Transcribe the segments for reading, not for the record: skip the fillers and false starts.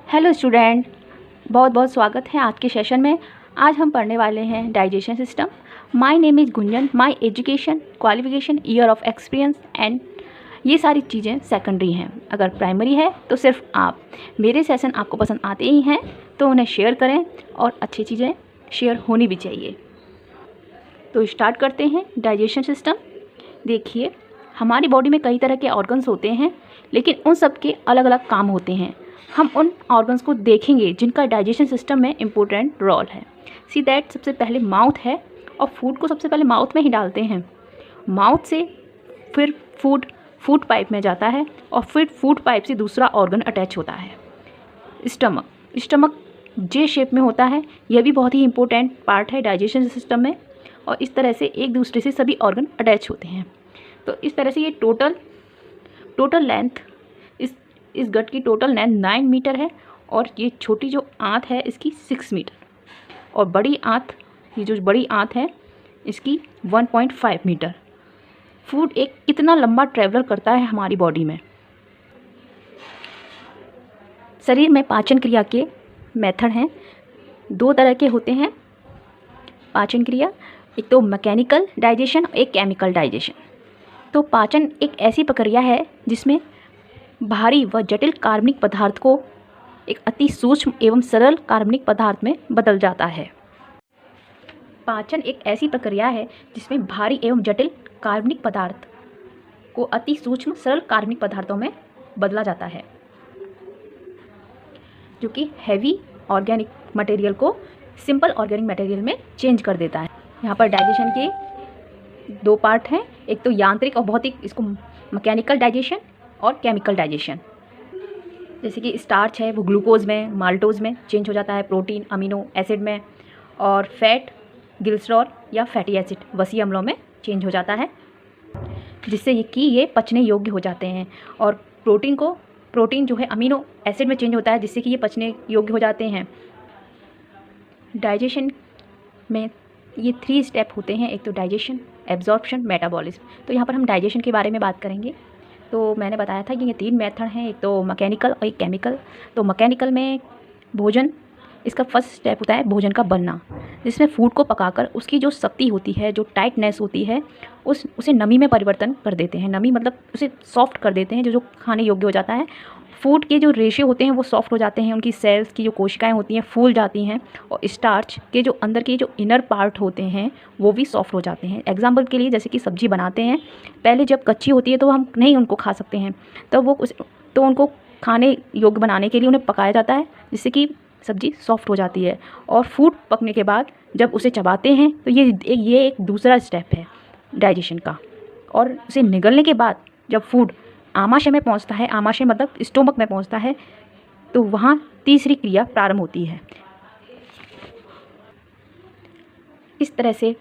Hello student, बहुत बहुत स्वागत है आज के सेशन में। आज हम पढ़ने वाले हैं digestion system. My name is Gunjan. My education, qualification, year of experience and ये सारी चीज़ें सेकेंडरी हैं। अगर प्राइमरी है तो सिर्फ आप मेरे सेशन आपको पसंद आते ही हैं तो उन्हें शेयर करें, और अच्छी चीज़ें शेयर होनी भी चाहिए। तो स्टार्ट करते हैं डाइजेशन सिस्टम। देखिए, हमारी बॉडी में कई तरह के ऑर्गन्स होते हैं, लेकिन उन सब के अलग अलग काम होते हैं। हम उन ऑर्गन्स को देखेंगे जिनका डाइजेशन सिस्टम में इम्पोर्टेंट रोल है। सी दैट सबसे पहले माउथ है, और फूड को सबसे पहले माउथ में ही डालते हैं। माउथ से फिर फूड पाइप में जाता है, और फिर फूड पाइप से दूसरा ऑर्गन अटैच होता है, स्टमक जे शेप में होता है। यह भी बहुत ही इंपॉर्टेंट पार्ट है डाइजेशन सिस्टम में, और इस तरह से एक दूसरे से सभी ऑर्गन अटैच होते हैं। तो इस तरह से ये टोटल लेंथ, इस गट की टोटल लेंथ 9 मीटर है, और ये छोटी जो आंत है इसकी 6 मीटर, और बड़ी आंत, ये जो बड़ी आंत है इसकी 1.5 मीटर। फूड एक कितना लंबा ट्रैवल करता है हमारी बॉडी में। शरीर में पाचन क्रिया के मेथड हैं, 2 तरह के होते हैं पाचन क्रिया। एक तो मैकेनिकल डाइजेशन और एक केमिकल डाइजेशन। तो पाचन एक ऐसी प्रक्रिया है जिसमें भारी व जटिल कार्बनिक पदार्थ को एक अति सूक्ष्म एवं सरल कार्बनिक पदार्थ में बदल जाता है। पाचन एक ऐसी प्रक्रिया है जिसमें भारी एवं जटिल कार्बनिक पदार्थ को अति सूक्ष्म सरल कार्बनिक पदार्थों में बदला जाता है, जो कि हैवी ऑर्गेनिक मटेरियल को सिंपल ऑर्गेनिक मटेरियल में चेंज कर देता है। यहाँ पर डाइजेशन के 2 पार्ट हैं, एक तो यांत्रिक और भौतिक, इसको मैकेनिकल डाइजेशन और केमिकल डाइजेशन। जैसे कि स्टार्च है वो ग्लूकोज में, माल्टोज में चेंज हो जाता है, प्रोटीन अमीनो एसिड में, और फैट ग्लिसरॉल या फैटी एसिड वसी अम्लों में चेंज हो जाता है, जिससे ये पचने योग्य हो जाते हैं। और प्रोटीन जो है अमीनो एसिड में चेंज होता है, जिससे कि ये पचने योग्य हो जाते हैं। डाइजेशन में ये 3 स्टेप होते हैं, एक तो डाइजेशन, एब्जॉर्प्शन, मेटाबॉलिज्म। तो यहाँ पर हम डाइजेशन के बारे में बात करेंगे। तो मैंने बताया था कि ये 3 मेथड हैं, एक तो मैकेनिकल और एक केमिकल। तो मैकेनिकल में भोजन, इसका फर्स्ट स्टेप होता है भोजन का बनना, जिसमें फूड को पकाकर उसकी जो शक्ति होती है, जो टाइटनेस होती है, उसे नमी में परिवर्तन कर देते हैं। नमी मतलब उसे सॉफ्ट कर देते हैं, जो खाने योग्य हो जाता है। फूड के जो रेशे होते हैं वो सॉफ्ट हो जाते हैं, उनकी सेल्स की जो कोशिकाएं होती हैं फूल जाती हैं, और स्टार्च के जो अंदर के जो इनर पार्ट होते हैं वो भी सॉफ्ट हो जाते हैं। एग्जाम्पल के लिए, जैसे कि सब्ज़ी बनाते हैं, पहले जब कच्ची होती है तो हम नहीं उनको खा सकते हैं, तो उनको खाने योग्य बनाने के लिए उन्हें पकाया जाता है, जिससे कि सब्ज़ी सॉफ्ट हो जाती है। और फूड पकने के बाद जब उसे चबाते हैं तो ये एक दूसरा स्टेप है डाइजेशन का। और उसे निगलने के बाद जब फूड आमाशय में पहुंचता है, आमाशय मतलब स्टोमक में पहुंचता है, तो वहाँ तीसरी क्रिया प्रारंभ होती है। इस तरह से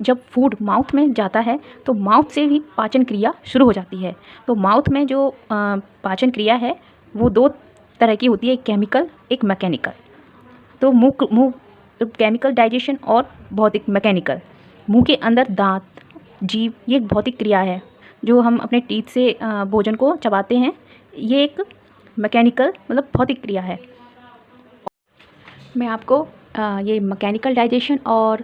जब फूड माउथ में जाता है तो माउथ से भी पाचन क्रिया शुरू हो जाती है। तो माउथ में जो पाचन क्रिया है वो 2 तरह की होती है, एक केमिकल एक मैकेनिकल। तो मुँह केमिकल डाइजेशन और भौतिक मैकेनिकल। मुंह के अंदर दांत, जीभ, ये एक भौतिक क्रिया है, जो हम अपने टीथ से भोजन को चबाते हैं, ये एक मैकेनिकल मतलब भौतिक क्रिया है। मैं आपको ये मैकेनिकल डाइजेशन और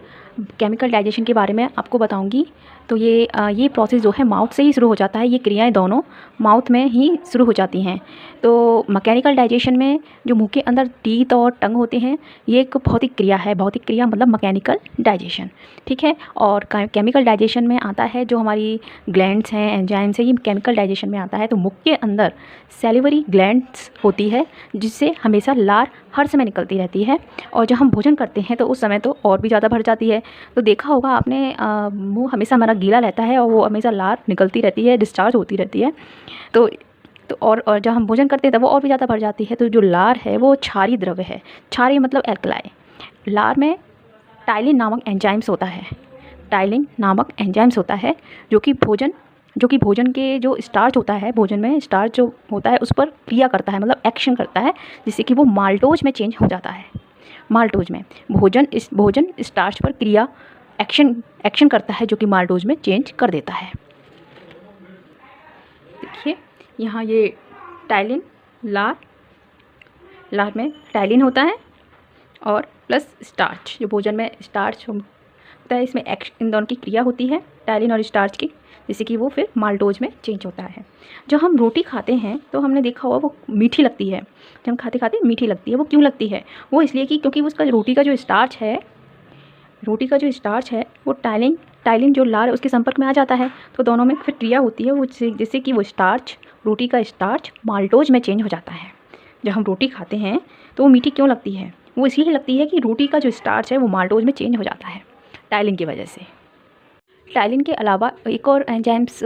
केमिकल डाइजेशन के बारे में आपको बताऊंगी। तो ये प्रोसेस जो है माउथ से ही शुरू हो जाता है, ये क्रियाएं दोनों माउथ में ही शुरू हो जाती हैं। तो मैकेनिकल डाइजेशन में जो मुंह के अंदर टीथ और टंग होते हैं, ये एक भौतिक क्रिया है। भौतिक क्रिया मतलब मैकेनिकल डाइजेशन, ठीक है। और केमिकल डाइजेशन में आता है जो हमारी ग्लैंड्स हैं, एंजाइम्स है, ये केमिकल डाइजेशन में आता है। तो मुख के अंदर सैलिवरी ग्लैंड्स होती है, जिससे हमेशा लार हर समय निकलती रहती है, और जब हम भोजन करते हैं तो उस समय तो और भी ज़्यादा भर जाती है। तो देखा होगा आपने, मुंह हमेशा हमारा गीला रहता है और वो हमेशा लार निकलती रहती है, डिस्चार्ज होती रहती है। तो और जब हम भोजन करते हैं तब वो और भी ज़्यादा भर जाती है। तो जो लार है वो क्षारीय द्रव्य है। क्षारीय मतलब एल्कलाई। लार में टाइलिन नामक एंजाइम्स होता है, जो कि भोजन के जो स्टार्च होता है, भोजन में स्टार्च जो होता है उस पर क्रिया करता है, मतलब एक्शन करता है, जिससे कि वो माल्टोज में चेंज हो जाता है। माल्टोज में भोजन स्टार्च पर क्रिया एक्शन करता है, जो कि माल्टोज में चेंज कर देता है। देखिए यहाँ ये टाइलिन, लार, लार में टाइलिन होता है और प्लस स्टार्च, जो भोजन में स्टार्च होता है, इसमें इन दोनों की क्रिया होती है टाइलिन और स्टार्च की, जिससे कि वो फिर माल्टोज में चेंज होता है। जब हम रोटी खाते हैं तो हमने देखा होगा वो मीठी लगती है, जब हम खाते खाते मीठी लगती है। वो क्यों लगती है? वो इसलिए कि क्योंकि उसका रोटी का जो स्टार्च है वो टाइलिन जो लार है उसके संपर्क में आ जाता है, तो दोनों में फिर क्रिया होती है वो, जिससे कि वो स्टार्च, रोटी का स्टार्च माल्टोज में चेंज हो जाता है। जब हम रोटी खाते हैं तो वो मीठी क्यों लगती है? वो इसलिए लगती है कि रोटी का जो स्टार्च है वो माल्टोज में चेंज हो जाता है टाइलिन की वजह से। टाइलिन के अलावा एक और एंजाइम्स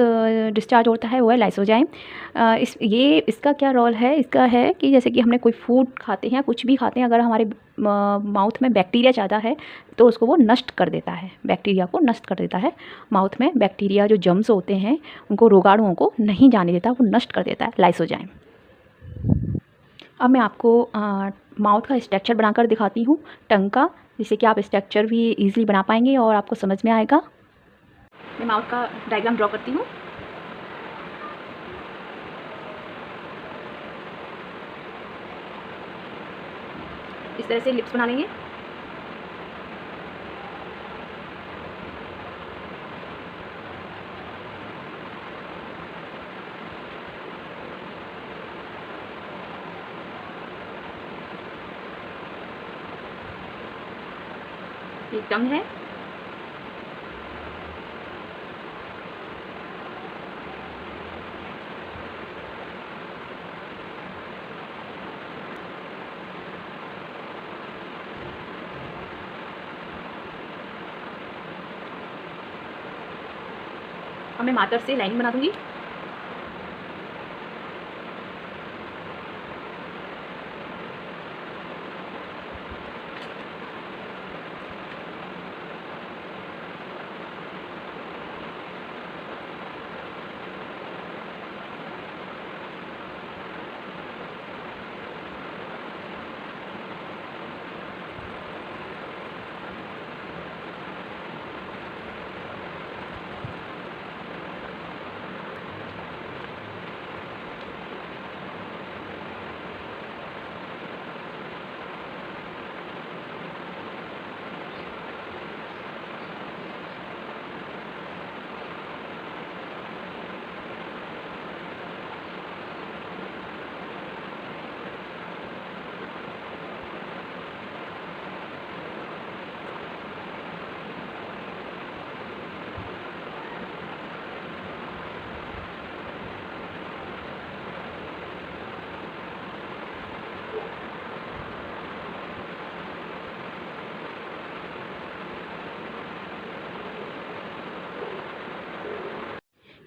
डिस्चार्ज होता है, वो है लाइसोजाइम। इसका क्या रोल है? इसका है कि जैसे कि हमने कोई फूड खाते हैं, कुछ भी खाते हैं, अगर हमारे माउथ में बैक्टीरिया ज़्यादा है तो उसको वो नष्ट कर देता है, बैक्टीरिया को नष्ट कर देता है। माउथ में बैक्टीरिया जो जर्म्स होते हैं उनको, रोगाणुओं को नहीं जाने देता, वो नष्ट कर देता है लाइसोजाइम। अब मैं आपको माउथ का स्ट्रक्चर बनाकर दिखाती हूँ, टंग का, जिससे कि आप स्ट्रक्चर भी ईजिली बना पाएंगे और आपको समझ में आएगा। मैं माउथ का डायग्राम ड्रॉ करती हूँ। इस तरह से लिप्स बना लेंगे। ये टंग है। अब मैं मार्कर से लाइनिंग बना दूंगी।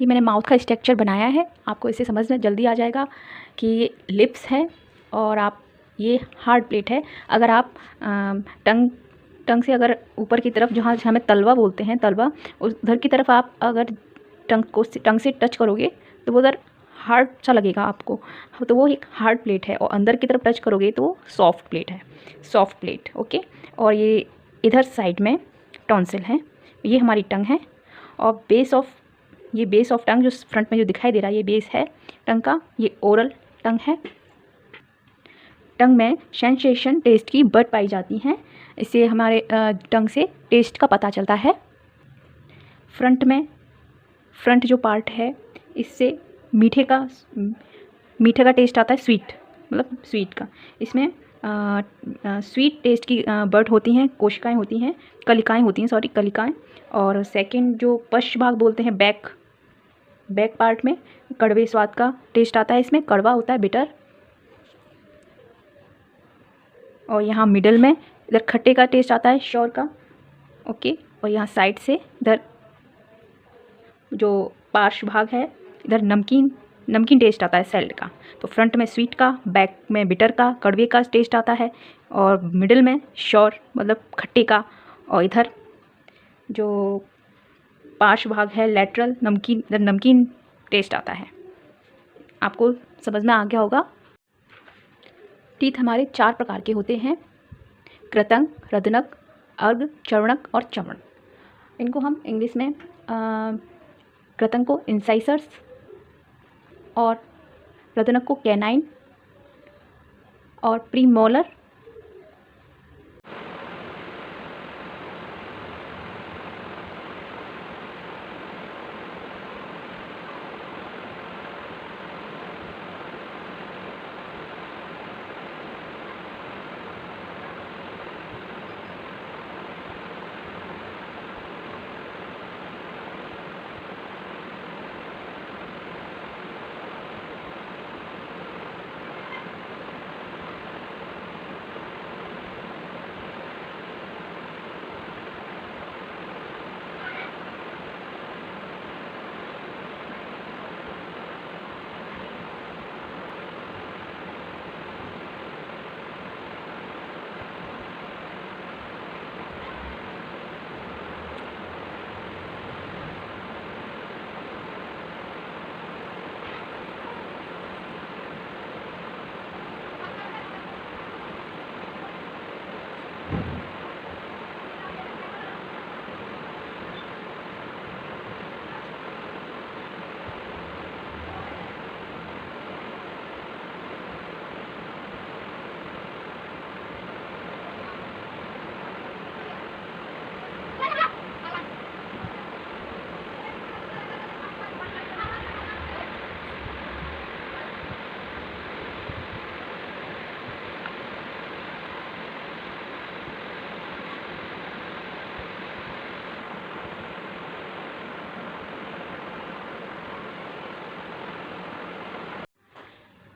ये मैंने माउथ का स्ट्रक्चर बनाया है, आपको इसे समझ में जल्दी आ जाएगा कि ये लिप्स है और आप, ये हार्ड प्लेट है। अगर आप टंग से अगर ऊपर की तरफ, जहाँ हमें तलवा बोलते हैं, तलवा, उधर की तरफ आप अगर टंग से टच करोगे तो वो उधर हार्ड सा लगेगा आपको, तो वो एक हार्ड प्लेट है। और अंदर की तरफ टच करोगे तो वो सॉफ्ट प्लेट है, सॉफ्ट प्लेट। ओके। और ये इधर साइड में टॉन्सिल है। ये हमारी टंग है और ये बेस ऑफ टंग जो फ्रंट में जो दिखाई दे रहा है, ये बेस है टंग का। ये ओरल टंग है। टंग में सेंसेशन टेस्ट की बर्ड पाई जाती हैं, इससे हमारे टंग से टेस्ट का पता चलता है। फ्रंट जो पार्ट है, इससे मीठे का टेस्ट आता है, स्वीट, मतलब स्वीट का। इसमें स्वीट टेस्ट की बर्ड होती हैं, कोशिकाएं होती हैं, कलिकाएं होती हैं, सॉरी कलिकाएं। और सेकंड जो पश्च भाग बोलते हैं, बैक पार्ट में कड़वे स्वाद का टेस्ट आता है, इसमें कड़वा होता है, बिटर। और यहाँ मिडल में इधर खट्टे का टेस्ट आता है, श्योर का। ओके। और यहाँ साइड से इधर जो पार्श्व भाग है, इधर नमकीन टेस्ट आता है, सैल्ट का। तो फ्रंट में स्वीट का, बैक में बिटर का, कड़वे का टेस्ट आता है, और मिडिल में श्योर मतलब खट्टे का, और इधर जो पार्श्व भाग है, लेटरल, इधर नमकीन टेस्ट आता है। आपको समझ में आ गया होगा। टीथ हमारे 4 प्रकार के होते हैं, कृतंक, रदनक, अर्घ, चर्वणक और चमण। इनको हम इंग्लिश में कृतंक को इंसाइसर्स और रदनक को कैनाइन और प्रीमोलर।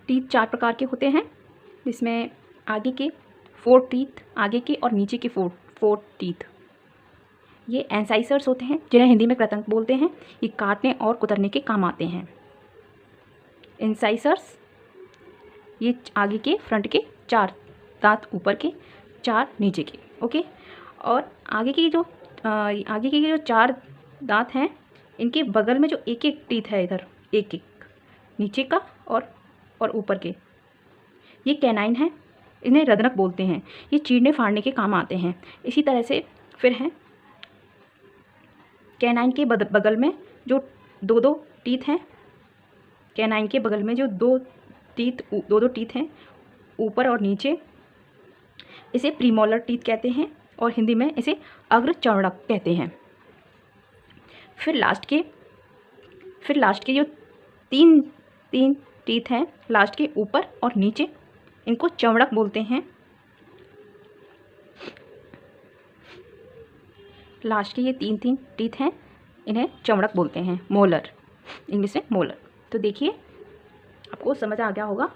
टीथ 4 प्रकार के होते हैं, जिसमें आगे के 4 टीथ, आगे के और नीचे के 4 टीथ, ये एंसाइसर्स होते हैं, जिन्हें हिंदी में कृतंक बोलते हैं। ये काटने और कुतरने के काम आते हैं। इंसाइसर्स ये आगे के फ्रंट के 4 दांत ऊपर के, 4 नीचे के। ओके। और आगे के जो 4 दांत हैं, इनके बगल में जो एक एक टीथ है, इधर एक एक नीचे का और ऊपर के, ये कैनाइन है। इन्हें रदनक बोलते हैं। ये चीरने फाड़ने के काम आते हैं। इसी तरह से फिर हैं कैनाइन के बगल में जो 2 टीथ हैं, कैनाइन के बगल में जो 2 टीथ हैं ऊपर और नीचे, इसे प्रीमोलर टीथ कहते हैं और हिंदी में इसे अग्र चौड़क कहते हैं। फिर लास्ट के जो तीन टीथ हैं लास्ट के ऊपर और नीचे, इनको चौड़क बोलते हैं। लास्ट के ये 3 टीथ हैं, इन्हें चौड़क बोलते हैं, मोलर, इंग्लिश में मोलर। तो देखिए आपको समझ आ गया होगा।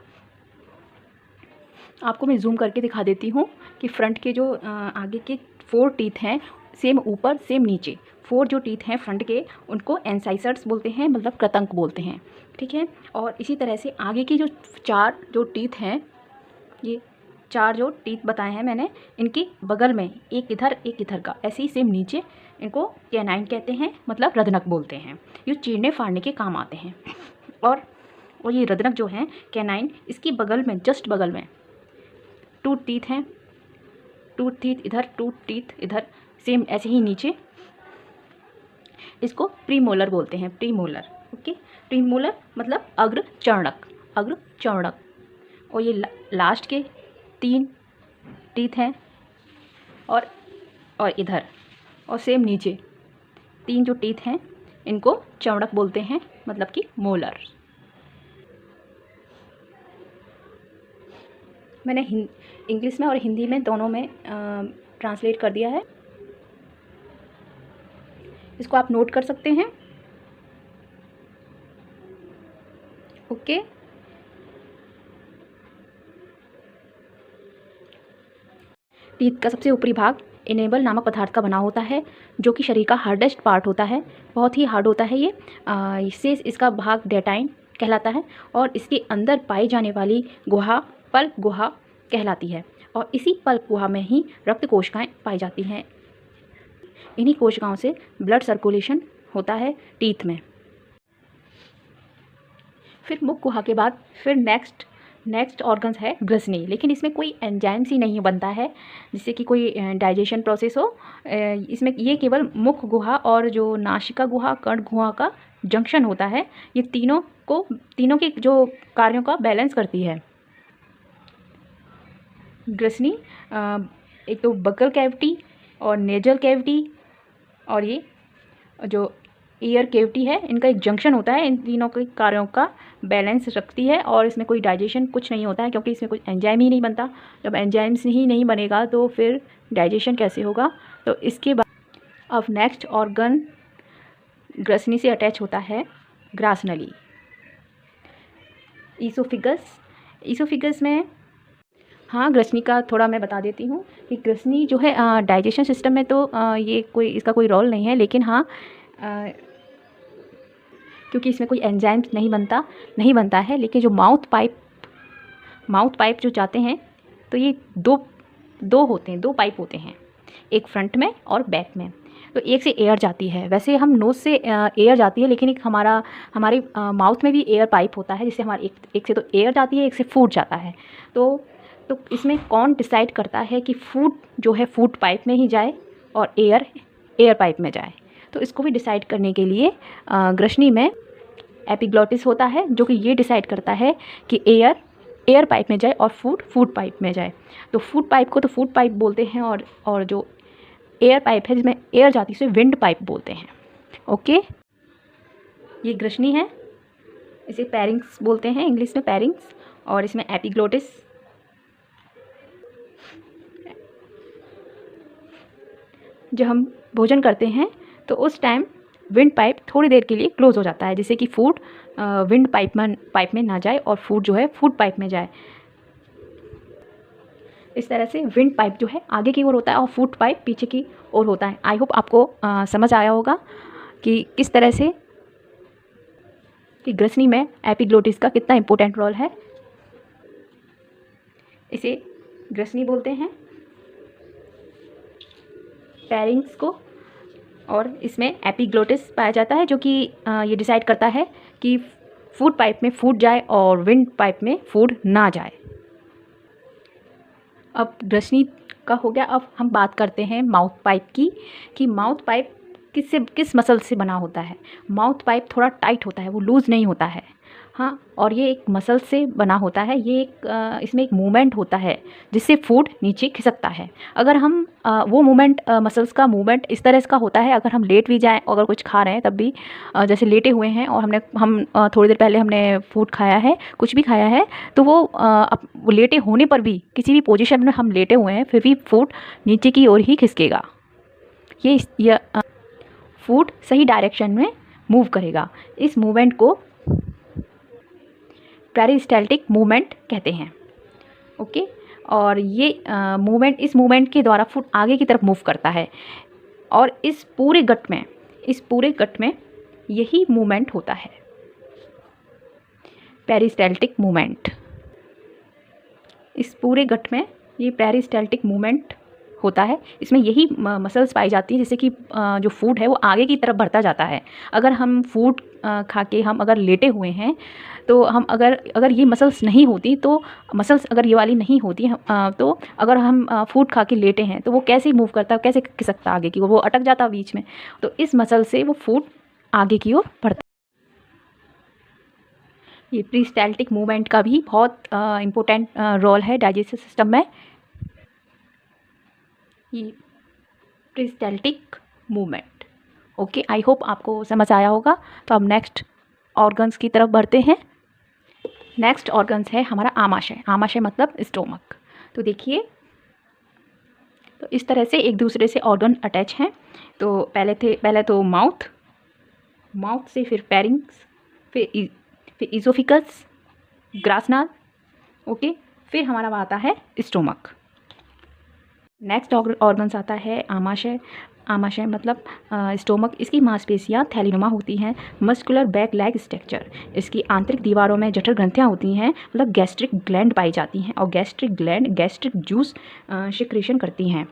आपको मैं जूम करके दिखा देती हूँ कि फ्रंट के जो आगे के 4 टीथ हैं, सेम ऊपर सेम नीचे, 4 जो टीथ हैं फ्रंट के, उनको एंसाइसर्स बोलते हैं, मतलब कृतंक बोलते हैं। ठीक है। और इसी तरह से आगे की जो 4 जो टीथ हैं, ये 4 जो टीथ बताए हैं मैंने, इनके बगल में एक इधर का, ऐसे ही सेम नीचे, इनको कैनाइन कहते हैं, मतलब रदनक बोलते हैं। ये चीरने फाड़ने के काम आते हैं। और ये रदनक जो है कैनाइन, इसकी बगल में, जस्ट बगल में 2 टीथ हैं, 2 टीथ इधर, 2 टीथ इधर, सेम ऐसे ही नीचे, इसको प्रीमोलर बोलते हैं, प्रीमोलर। ओके। प्रीमोलर मतलब अग्र चौड़क। और ये लास्ट के 3 टीथ हैं और इधर, और सेम नीचे 3 जो टीथ हैं, इनको चौड़क बोलते हैं, मतलब कि मोलर। मैंने इंग्लिश में और हिंदी में दोनों में ट्रांसलेट कर दिया है, इसको आप नोट कर सकते हैं। ओके। टीथ का सबसे ऊपरी भाग इनेबल नामक पदार्थ का बना होता है, जो कि शरीर का हार्डेस्ट पार्ट होता है, बहुत ही हार्ड होता है ये। इससे इसका भाग डेटाइन कहलाता है और इसके अंदर पाई जाने वाली गुहा पल्प गुहा कहलाती है। और इसी पल्प गुहा में ही रक्त कोशिकाएं पाई जाती हैं। इन्हीं कोशिकाओं से ब्लड सर्कुलेशन होता है टीथ में। फिर मुख गुहा के बाद फिर नेक्स्ट ऑर्गन्स है ग्रसनी, लेकिन इसमें कोई एंजाइम्स ही नहीं बनता है जिससे कि कोई डाइजेशन प्रोसेस हो। इसमें ये केवल मुख गुहा और जो नासिका गुहा, कर्ण गुहा का जंक्शन होता है। ये तीनों के जो कार्यों का बैलेंस करती है। ग्रसनी एक तो बकल कैविटी और नेजल कैविटी और ये जो ईयर कैविटी है, इनका एक जंक्शन होता है, इन तीनों के कार्यों का बैलेंस रखती है। और इसमें कोई डाइजेशन कुछ नहीं होता है क्योंकि इसमें कोई एंजाइम ही नहीं बनता। जब एंजाइम्स ही नहीं बनेगा तो फिर डाइजेशन कैसे होगा। तो इसके बाद अब नेक्स्ट ऑर्गन ग्रसनी से अटैच होता है ग्रास नली, ईसोफिगस। ईसोफिगस में हाँ, ग्रसनी का थोड़ा मैं बता देती हूँ कि ग्रसनी जो है डाइजेशन सिस्टम में तो ये कोई इसका कोई रोल नहीं है, लेकिन हाँ क्योंकि इसमें कोई एंजाइम नहीं बनता है। लेकिन जो माउथ पाइप जो जाते हैं तो ये दो पाइप होते हैं, एक फ्रंट में और बैक में। तो एक से एयर जाती है, वैसे हम नोज़ से एयर जाती है, लेकिन एक हमारे माउथ में भी एयर पाइप होता है, जिससे हमारे एक से तो एयर जाती है, एक से फूड जाता है। तो इसमें कौन डिसाइड करता है कि फूड जो है फूड पाइप में ही जाए और एयर पाइप में जाए। तो इसको भी डिसाइड करने के लिए ग्रसनी में एपिग्लॉटिस होता है, जो कि ये डिसाइड करता है कि एयर पाइप में जाए और फूड पाइप में जाए। तो फूड पाइप को तो फूड पाइप बोलते हैं, और जो एयर पाइप है जिसमें एयर जाती है उसे विंड पाइप बोलते हैं। ओके, ये ग्रसनी है, इसे पैरिंग्स बोलते हैं इंग्लिश में, पैरिंग्स। और इसमें एपिग्लॉटिस। जब हम भोजन करते हैं तो उस टाइम विंड पाइप थोड़ी देर के लिए क्लोज हो जाता है, जिससे कि फूड विंड पाइप में ना जाए और फूड जो है फूड पाइप में जाए। इस तरह से विंड पाइप जो है आगे की ओर होता है और फूड पाइप पीछे की ओर होता है। आई होप आपको समझ आया होगा कि किस तरह से कि ग्रसनी में एपिग्लॉटिस का कितना इम्पोर्टेंट रोल है। इसे ग्रसनी बोलते हैं, पैरिंग्स को, और इसमें एपिग्लॉटिस पाया जाता है, जो कि ये डिसाइड करता है कि फूड पाइप में फूड जाए और विंड पाइप में फूड ना जाए। अब ग्रसनी का हो गया। अब हम बात करते हैं माउथ पाइप की, कि माउथ पाइप किस मसल से बना होता है। माउथ पाइप थोड़ा टाइट होता है, वो लूज़ नहीं होता है। हाँ, और ये एक मसल से बना होता है। ये इसमें एक मूवमेंट होता है जिससे फूड नीचे खिसकता है। अगर हम वो मूवमेंट मसल्स का मूवमेंट इस तरह का होता है, अगर हम लेट भी जाएं, अगर कुछ खा रहे हैं तब भी जैसे लेटे हुए हैं और हम थोड़ी देर पहले हमने फूड खाया है, कुछ भी खाया है, तो वो लेटे होने पर भी, किसी भी पोजीशन में हम लेटे हुए हैं, फिर भी फूड नीचे की ओर ही खिसकेगा। ये फूड सही डायरेक्शन में मूव करेगा। इस मूवमेंट को पेरिस्टाल्टिक मूवमेंट कहते हैं। ओके, और ये इस मूवमेंट के द्वारा फूड आगे की तरफ मूव करता है, और इस पूरे गट में यही मूवमेंट होता है, पेरिस्टाल्टिक मूवमेंट। इस पूरे गट में ये पेरिस्टाल्टिक मूवमेंट होता है। इसमें यही मसल्स पाई जाती हैं, जिससे कि जो फूड है वो आगे की तरफ बढ़ता जाता है। अगर हम फूड खा के हम अगर लेटे हुए हैं, तो हम अगर ये मसल्स नहीं होती, तो मसल्स अगर ये वाली नहीं होती, तो अगर हम फूड खा के लेटे हैं तो वो कैसे मूव करता, कैसे खिसकता आगे की ओर, वो अटक जाता बीच में। तो इस मसल से वो फूड आगे की ओर बढ़ता। ये पेरिस्टाल्टिक मूवमेंट का भी बहुत इम्पोर्टेंट रोल है डाइजेस्टिव सिस्टम में। ये peristaltic movement. Okay, I hope आपको समझ आया होगा। तो अब नेक्स्ट ऑर्गन्स की तरफ बढ़ते हैं। नेक्स्ट ऑर्गन्स है हमारा आमाशय। आमाशय मतलब स्टोमक। तो देखिए, तो इस तरह से एक दूसरे से ऑर्गन अटैच हैं। तो पहले तो माउथ से फिर पैरिंग्स, फिर ईसोफिगस, ग्रासनाल। ओके, फिर हमारा आता है स्टोमक। नेक्स्ट ऑर्गन्स आता है आमाशय। आमाशय मतलब स्टोमक। इसकी मांसपेशियाँ थैलीनुमा होती हैं, मस्कुलर बैक लैग स्ट्रक्चर। इसकी आंतरिक दीवारों में जठर ग्रंथियाँ होती हैं, मतलब गैस्ट्रिक ग्लैंड पाई जाती हैं, और gastric gland gastric juice secretion करती हैं,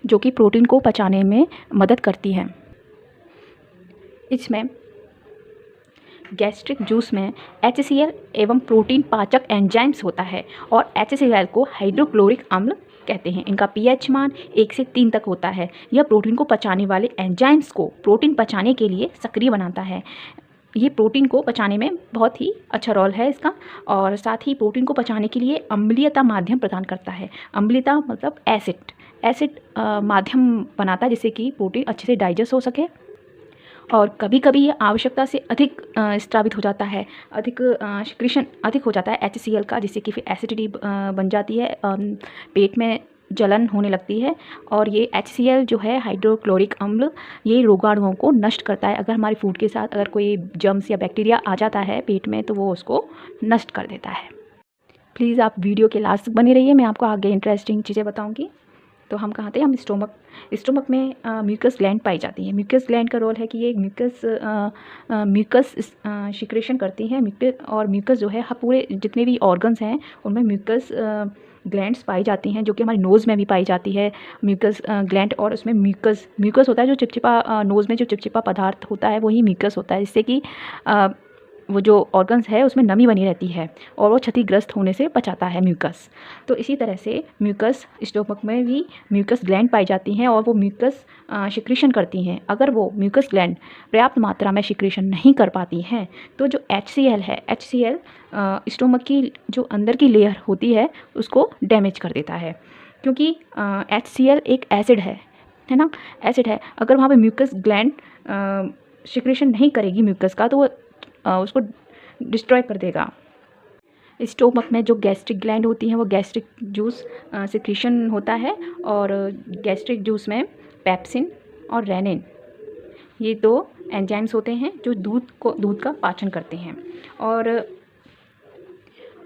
जो कि प्रोटीन को पचाने में मदद करती हैं। इसमें गैस्ट्रिक जूस में HCl एवं प्रोटीन पाचक एंजाइम्स होता है, और HCl को हाइड्रोक्लोरिक अम्ल कहते हैं। इनका pH मान 1 से 3 तक होता है। यह प्रोटीन को पचाने वाले एंजाइम्स को प्रोटीन पचाने के लिए सक्रिय बनाता है। ये प्रोटीन को पचाने में बहुत ही अच्छा रोल है इसका, और साथ ही प्रोटीन को पचाने के लिए अम्लीयता माध्यम प्रदान करता है। अम्लीयता मतलब एसिड माध्यम बनाता है जिससे कि प्रोटीन अच्छे से डाइजेस्ट हो सके। और कभी कभी ये आवश्यकता से अधिक स्रावित हो जाता है, अधिक सिक्रीशन अधिक हो जाता है HCl का, जिससे कि फिर एसिडिटी बन जाती है, पेट में जलन होने लगती है। और ये HCl जो है हाइड्रोक्लोरिक अम्ल, ये रोगाणुओं को नष्ट करता है। अगर हमारे फूड के साथ अगर कोई जर्म्स या बैक्टीरिया आ जाता है पेट में तो वो उसको नष्ट कर देता है। प्लीज़ आप वीडियो के लास्ट तक बने रहिए, मैं आपको आगे इंटरेस्टिंग चीज़ें बताऊँगी। तो हम कहाँ थे, हम स्टोमक में म्यूकस ग्लैंड पाई जाती है। म्यूकस ग्लैंड का रोल है कि ये म्यूकस सिक्रेशन करती है। म्यूकस जो है पूरे जितने भी ऑर्गन्स हैं उनमें म्यूकस ग्लैंड्स पाई जाती हैं, जो कि हमारी नोज़ में भी पाई जाती है म्यूकस ग्लैंड। और उसमें म्यूकस होता है, जो चिपचिपा नोज़ में जो चिपचिपा पदार्थ होता है वही म्यूकस होता है, जिससे कि वो जो ऑर्गन्स है उसमें नमी बनी रहती है और वो क्षतिग्रस्त होने से बचाता है म्यूकस। तो इसी तरह से म्यूकस स्टोमक में भी म्यूकस ग्लैंड पाई जाती हैं और वो म्यूकस सिक्रीशन करती हैं। अगर वो म्यूकस ग्लैंड पर्याप्त मात्रा में सिक्रीशन नहीं कर पाती हैं तो जो HCl है, HCl स्टोमक की जो अंदर की लेयर होती है उसको डैमेज कर देता है, क्योंकि HCl एक एसिड है ना, एसिड है। अगर वहाँ पे म्यूकस ग्लैंड सिक्रीशन नहीं करेगी म्यूकस का तो वो उसको डिस्ट्रॉय कर देगा। स्टोमक में जो गैस्ट्रिक ग्लैंड होती हैं वो गैस्ट्रिक जूस सिक्रीशन होता है, और गैस्ट्रिक जूस में पेप्सिन और रेनिन ये 2 एंजाइम्स होते हैं जो दूध का पाचन करते हैं।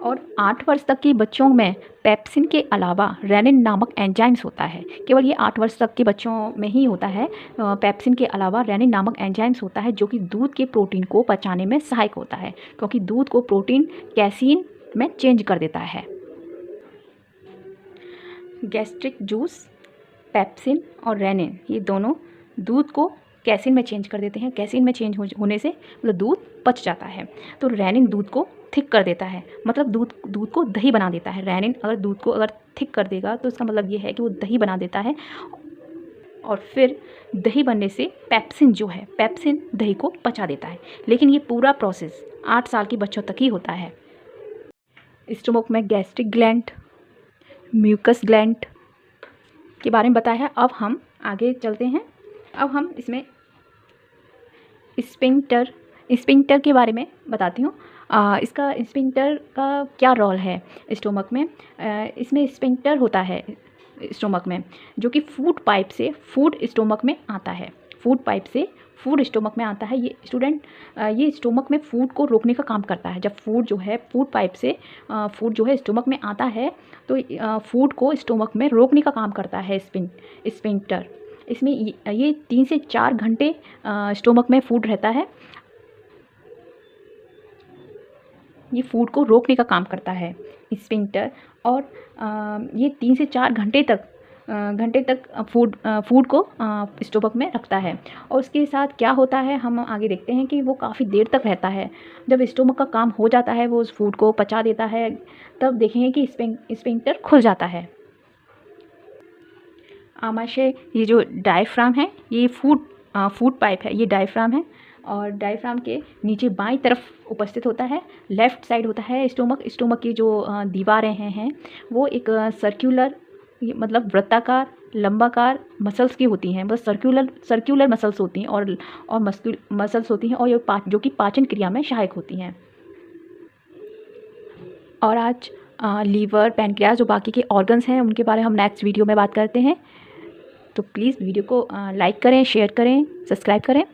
और 8 वर्ष तक के बच्चों में पेप्सिन के अलावा रेनिन नामक एंजाइम्स होता है। केवल ये 8 वर्ष तक के बच्चों में ही होता है। पेप्सिन के अलावा रेनिन नामक एंजाइम्स होता है जो कि दूध के प्रोटीन को पचाने में सहायक होता है, क्योंकि दूध को प्रोटीन कैसीन में चेंज कर देता है। गैस्ट्रिक जूस, पेप्सिन और रेनिन ये दोनों दूध को कैसीन में चेंज कर देते हैं। कैसीन में चेंज होने से मतलब दूध पच जाता है। तो रेनिन दूध को थिक कर देता है, मतलब दूध को दही बना देता है। रेनिन अगर दूध को थिक कर देगा तो इसका मतलब ये है कि वो दही बना देता है, और फिर दही बनने से पेप्सिन जो है, पेप्सिन दही को पचा देता है। लेकिन ये पूरा प्रोसेस 8 साल के बच्चों तक ही होता है। स्टोमक में गैस्ट्रिक ग्लैंड, म्यूकस ग्लैंड के बारे में बताया है। अब हम आगे चलते हैं। अब हम इसमें स्फिंक्टर के बारे में बताती हूँ। इसका स्फिंक्टर का क्या रोल है स्टोमक में। इसमें स्फिंक्टर होता है स्टोमक में, जो कि फूड पाइप से फूड स्टोमक में आता है। फूड पाइप से फूड स्टोमक में आता है। ये स्टोमक में फूड को रोकने का काम करता है। जब फूड जो है फूड पाइप से फूड जो है स्टोमक में आता है तो फूड को स्टोमक में रोकने का काम करता है स्फिंक्टर। इसमें ये 3 से 4 घंटे स्टोमक में फूड रहता है। ये फूड को रोकने का काम करता है स्फिंक्टर, और ये 3 से 4 घंटे तक फूड को स्टोमक में रखता है। और उसके साथ क्या होता है हम आगे देखते हैं कि वो काफ़ी देर तक रहता है। जब स्टोमक का काम हो जाता है, वो उस फूड को पचा देता है, तब देखेंगे कि स्फिंक्टर खुल जाता है। आमाशय ये जो डायफ्राम है, ये फूड पाइप है, ये डायफ्राम है, और डायफ्राम के नीचे बाईं तरफ उपस्थित होता है। लेफ़्ट साइड होता है स्टोमक की जो दीवारें हैं वो एक सर्कुलर मतलब वृत्ताकार लंबाकार मसल्स की होती हैं, मतलब सर्कुलर मसल्स होती हैं और मसल्स होती हैं, और ये जो कि पाचन क्रिया में सहायक होती हैं। और आज लीवर, पैनक्रियास जो बाकी के ऑर्गन्स हैं उनके बारे में हम नेक्स्ट वीडियो में बात करते हैं। तो प्लीज़ वीडियो को लाइक करें, शेयर करें, सब्सक्राइब करें।